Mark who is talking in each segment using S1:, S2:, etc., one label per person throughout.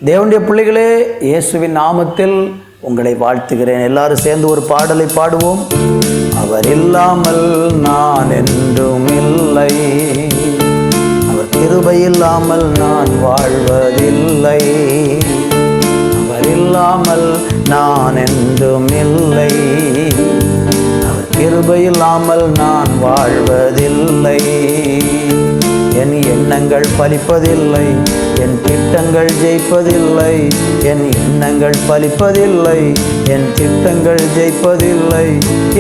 S1: தேவனுடைய பிள்ளைகளே, இயேசுவின் நாமத்தில் உங்களை வாழ்த்துகிறேன். எல்லாரும் சேர்ந்து ஒரு பாடலை பாடுவோம். அவர் இல்லாமல் நான் என்றும் இல்லை, அவர் கிருபை இல்லாமல் நான் வாழ்வதில்லை, அவர் இல்லாமல் நான் என்றும் இல்லை, அவர் கிருபை இல்லாமல் நான் வாழ்வதில்லை. என் எண்ணங்கள் பலிப்பதில்லை, என் திட்டங்கள் ஜெயிப்பதில்லை, என் எண்ணங்கள் பலிப்பதில்லை, என் திட்டங்கள் ஜெயிப்பதில்லை.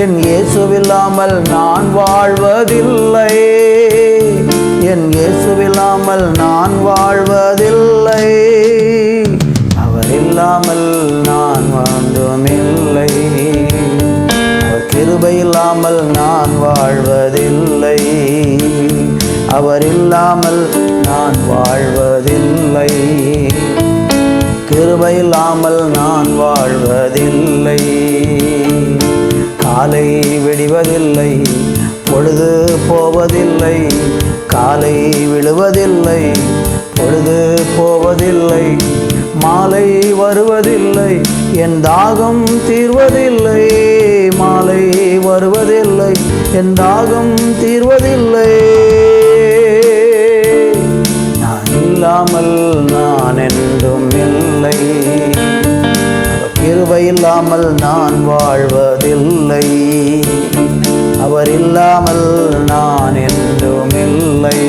S1: என் இயேசுவில்லாமல் நான் வாழ்வதில்லை, என் இயேசுவில்லாமல் நான் வாழ்வதில்லை, அவர் இல்லாமல் நான் வாழ்வதில்லை, அவர் கிருபை இல்லாமல் நான் வாழ்வதில்லை, அவர் இல்லாமல் நான் வாழ்வதில்லை, கிருபை இல்லாமல் நான் வாழ்வதில்லை. காலை விடுவதில்லை, பொழுது போவதில்லை, காலை விழுவதில்லை, பொழுது போவதில்லை, மாலை வருவதில்லை, என் தாகம் தீர்வதில்லை, மாலை வருவதில்லை, என் தாகம் தீர்வதில்லை. நான் இல்லாமல் நான் என்றும் இல்லை, கிருபை இல்லாமல் நான் வாழ்வதில்லை, அவர் இல்லாமல் நான் என்றும் இல்லை,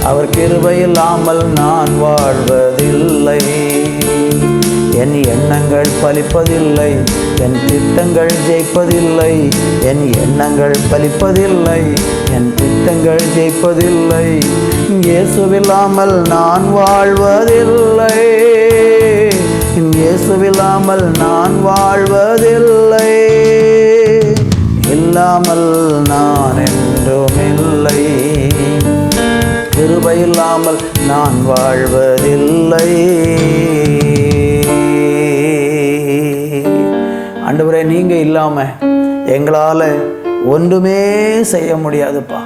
S1: அவர் கிருபை இல்லாமல் நான் வாழ்வதில்லை. என் எண்ணங்கள் பலிப்பதில்லை, என் திட்டங்கள் ஜெயிப்பதில்லை, என் எண்ணங்கள் பலிப்பதில்லை, என் திட்டங்கள் ஜெயிப்பதில்லை. இயேசுவில்லாமல் நான் வாழ்வதில்லை, இயேசுவில்லாமல் நான் வாழ்வதில்லை, இல்லாமல் நான் என்றும் இல்லை, கிருபை இல்லாமல் நான் வாழ்வதில்லை. ஆண்டவரே, நீங்கள் இல்லாமல் எங்களால் ஒன்றுமே செய்ய முடியாதுப்பா.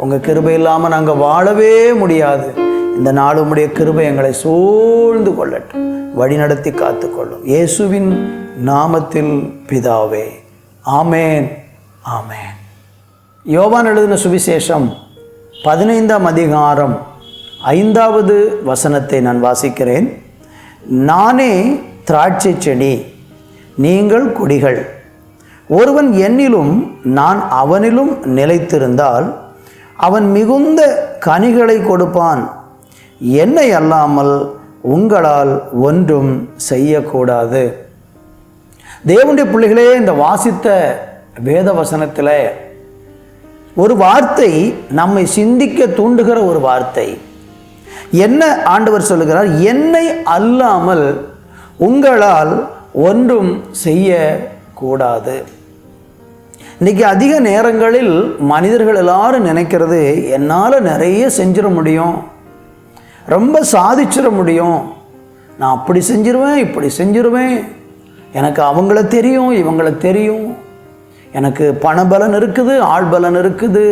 S1: உங்கள் கிருபை இல்லாமல் நாங்கள் வாழவே முடியாது. இந்த நாள் உம்முடைய கிருபை எங்களை சூழ்ந்து கொள்ளட்டும், வழிநடத்தி காத்துக்கொள்ளும். இயேசுவின் நாமத்தில் பிதாவே, ஆமேன், ஆமேன். யோவான் எழுதின சுவிசேஷம் 15ஆம் அதிகாரம் 5வது வசனத்தை நான் வாசிக்கிறேன். நானே திராட்சை செடி, நீங்கள் கொடிகள். ஒருவன் என்னிலும் நான் அவனிலும் நிலைத்திருந்தால் அவன் மிகுந்த கனிகளை கொடுப்பான். என்னை அல்லாமல் உங்களால் ஒன்றும் செய்யக்கூடாது. தேவனுடைய பிள்ளைகளே, இந்த வாசித்த வேத வசனத்தில் ஒரு வார்த்தை நம்மை சிந்திக்க தூண்டுகிற ஒரு வார்த்தை. என்ன ஆண்டவர் சொல்லுகிறார்? என்னை அல்லாமல் உங்களால் ஒன்றும் செய்யக்கூடாது. இன்றைக்கி அதிக நேரங்களில் மனிதர்கள் எல்லாரும் நினைக்கிறது, என்னால் நிறைய செஞ்சிட முடியும், ரொம்ப சாதிச்சிட முடியும், நான் அப்படி செஞ்சிருவேன், இப்படி செஞ்சிருவேன், எனக்கு அவங்கள தெரியும், இவங்கள தெரியும், எனக்கு பணபலன் இருக்குது, ஆள்பலன் இருக்குது,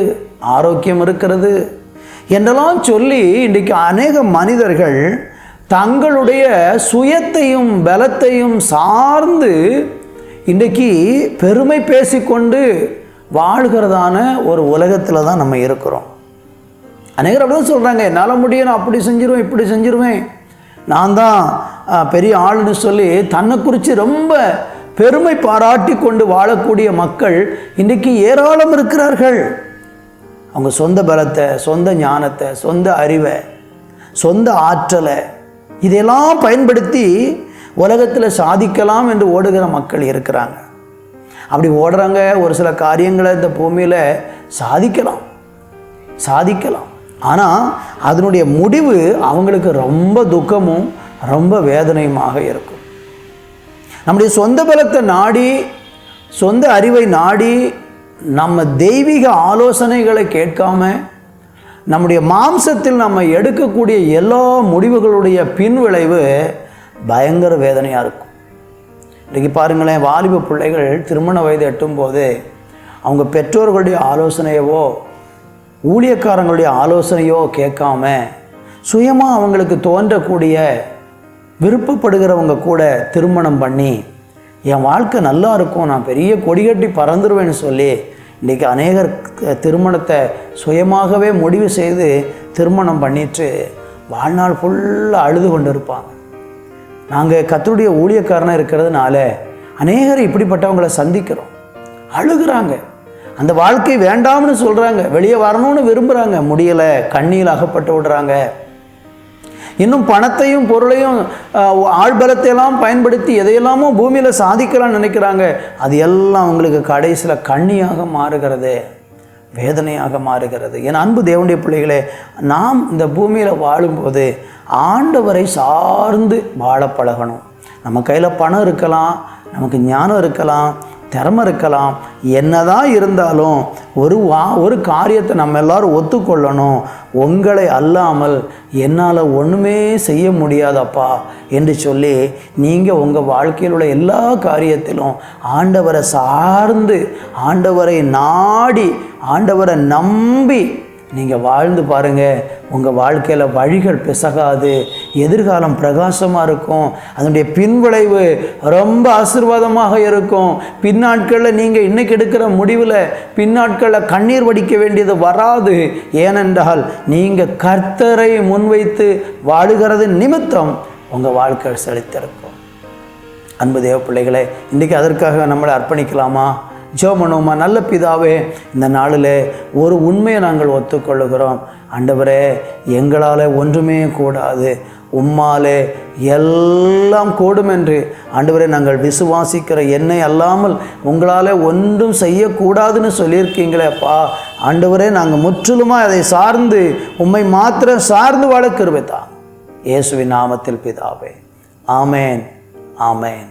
S1: ஆரோக்கியம் இருக்கிறது என்றெல்லாம் சொல்லி இன்றைக்கு அநேக மனிதர்கள் தங்களுடைய சுயத்தையும் பலத்தையும் சார்ந்து இன்றைக்கு பெருமை பேசிக்கொண்டு வாழ்கிறதான ஒரு உலகத்தில் தான் நம்ம இருக்கிறோம். அநேகர் அப்படி தான் சொல்கிறாங்க, என்னால் முடியும், நான் அப்படி செஞ்சிருவேன், இப்படி செஞ்சிருவேன், நான் தான் பெரிய ஆளுன்னு சொல்லி தன்னை குறித்து ரொம்ப பெருமை பாராட்டி கொண்டு வாழக்கூடிய மக்கள் இன்றைக்கு ஏராளம் இருக்கிறார்கள். அவங்க சொந்த பலத்தை, சொந்த ஞானத்தை, சொந்த அறிவை, சொந்த ஆற்றலை இதையெல்லாம் பயன்படுத்தி உலகத்தில் சாதிக்கலாம் என்று ஓடுகிற மக்கள் இருக்கிறாங்க. அப்படி ஓடுறாங்க. ஒரு சில காரியங்களை இந்த பூமியில் சாதிக்கலாம். ஆனால் அதனுடைய முடிவு அவங்களுக்கு ரொம்ப துக்கமும் ரொம்ப வேதனையுமாக இருக்கும். நம்முடைய சொந்த பலத்தை நாடி, சொந்த அறிவை நாடி, நம்ம தெய்வீக ஆலோசனைகளை கேட்காம நம்முடைய மாம்சத்தில் நம்ம எடுக்கக்கூடிய எல்லா முடிவுகளுடைய பின்விளைவு பயங்கர வேதனையாக இருக்கும். இன்றைக்கி பாருங்களேன், வாலிப பிள்ளைகள் திருமண வயது எட்டும்போது அவங்க பெற்றோர்களுடைய ஆலோசனையவோ ஊழியக்காரங்களுடைய ஆலோசனையோ கேட்காம சுயமாக அவங்களுக்கு தோன்றக்கூடிய விருப்பப்படுகிறவங்க கூட திருமணம் பண்ணி என் வாழ்க்கை நல்லா இருக்கும், நான் பெரிய கொடிகட்டி பறந்துருவேன்னு சொல்லி இன்றைக்கி அநேகர் திருமணத்தை சுயமாகவே முடிவு செய்து திருமணம் பண்ணிட்டு வாழ்நாள் ஃபுல்லாக அழுது கொண்டு இருப்பாங்க. நாங்கள் கர்த்தருடைய ஊழியக்காரனாக இருக்கிறதுனால அநேகர் இப்படிப்பட்டவங்களை சந்திக்கிறோம். அழுகிறாங்க, அந்த வாழ்க்கை வேண்டாம்னு சொல்கிறாங்க, வெளியே வரணும்னு விரும்புகிறாங்க, முடியலை, கண்ணியில் அகப்பட்டு விடுறாங்க. இன்னும் பணத்தையும் பொருளையும் ஆழ்பலத்தையெல்லாம் பயன்படுத்தி எதையெல்லாமோ பூமியில் சாதிக்கலாம்னு நினைக்கிறாங்க. அது எல்லாம் அவங்களுக்கு கடைசியில் கண்ணியாக மாறுகிறது, வேதனையாக மாறுகிறது. என் அன்பு தேவனுடைய பிள்ளைகளே, நாம் இந்த பூமியில் வாழும்போது ஆண்டவரை சார்ந்து வாழ பழகணும். நம்ம கையில் பணம் இருக்கலாம், நமக்கு ஞானம் இருக்கலாம், திறமை இருக்கலாம், என்னதான் இருந்தாலும் ஒரு காரியத்தை நம்ம எல்லாரும் ஒத்துக்கொள்ளணும். உங்களை அல்லாமல் என்னால் ஒன்றுமே செய்ய முடியாதப்பா என்று சொல்லி நீங்கள் உங்கள் வாழ்க்கையில் உள்ள எல்லா காரியத்திலும் ஆண்டவரை சார்ந்து, ஆண்டவரை நாடி, ஆண்டவரை நம்பி நீங்கள் வாழ்ந்து பாருங்கள். உங்கள் வாழ்க்கையில் வழிகள் பிசகாது, எதிர்காலம் பிரகாசமாக இருக்கும். அதனுடைய பின்விளைவு ரொம்ப ஆசீர்வாதமாக இருக்கும். பின்னாட்களில் நீங்கள் இன்றைக்கி எடுக்கிற முடிவில் பின்னாட்களில் கண்ணீர் வடிக்க வேண்டியது வராது. ஏனென்றால் நீங்கள் கர்த்தரை முன்வைத்து வாழுகிறது நிமித்தம் உங்கள் வாழ்க்கை செழித்திருக்கும். அன்பு தேவ பிள்ளைகளே, இன்றைக்கி அதற்காக நம்மளை அர்ப்பணிக்கலாமா? ஜெபம் பண்ணுவோமா? நல்ல பிதாவே, இந்த நாளில் ஒரு உண்மையை நாங்கள் ஒத்துக்கொள்ளுகிறோம். ஆண்டவரே, எங்களால் ஒன்றுமே கூடாது, உம்மாலே எல்லாம் கூடும் என்று ஆண்டவரே நாங்கள் விசுவாசிக்கிற என்னை அல்லாமல் உங்களால் ஒன்றும் செய்யக்கூடாதுன்னு சொல்லியிருக்கீங்களேப்பா. ஆண்டவரே, நாங்கள் முற்றிலுமாக அதை சார்ந்து உம்மை மாத்திரம் சார்ந்து வாழ கிருபை தாங்க. இயேசுவின் நாமத்தில் பிதாவே, ஆமேன், ஆமேன்.